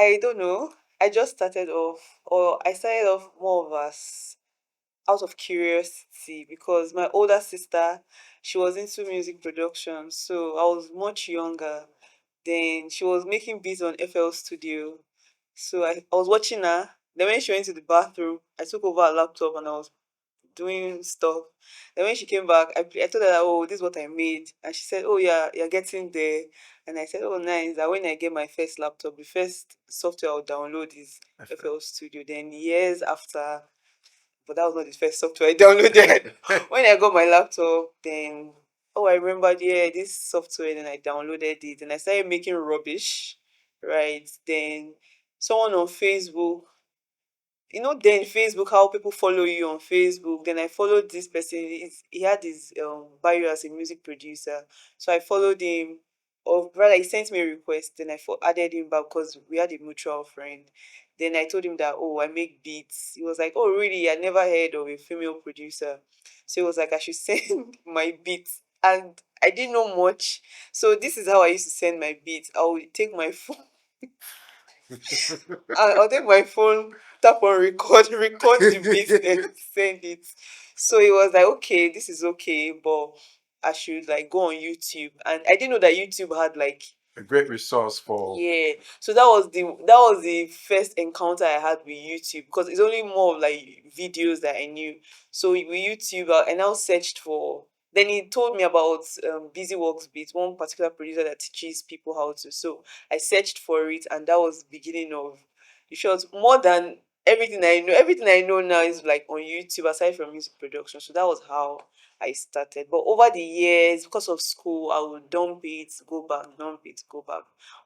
I don't know. I just started off, or I started off more of as out of curiosity because my older sister, she was into music production, so I was much younger. Then she was making beats on FL Studio, so I was watching her. Then when she went to the bathroom, I took over her laptop and I was doing stuff. Then when she came back, I told her, that, oh, this is what I made. And she said, oh, yeah, you're getting there. And I said, oh, nice. That when I get my first laptop, the first software I'll download is FL Studio. Then years after, but that was not the first software I downloaded. When I got my laptop, then, oh, I remembered, yeah, this software. Then I downloaded it and I started making rubbish, right? Then someone on Facebook, then Facebook, how people follow you on Facebook. Then I followed this person. He had his bio as a music producer, so I followed him. Or rather, he sent me a request. Then added him back because we had a mutual friend. Then I told him that, oh, I make beats. He was like, oh, really? I never heard of a female producer. So he was like, I should send my beats. And I didn't know much. So this is how I used to send my beats. I would take my phone. I'll take my phone, tap on record, record the beat, then send it. So it was like, okay, this is okay, but I should like go on YouTube. And I didn't know that YouTube had like A great resource for. yeah. So that was the first encounter I had with YouTube because it's only more of like videos that I knew. So with YouTube, I now searched for. Then he told me about Busy Works Beat, one particular producer that teaches people how to. So I searched for it, and that was the beginning of the short. More than everything I know, everything I know now is like on YouTube aside from music production. So that was how I started. But over the years, because of school, I would dump it, go back, dump it, go back.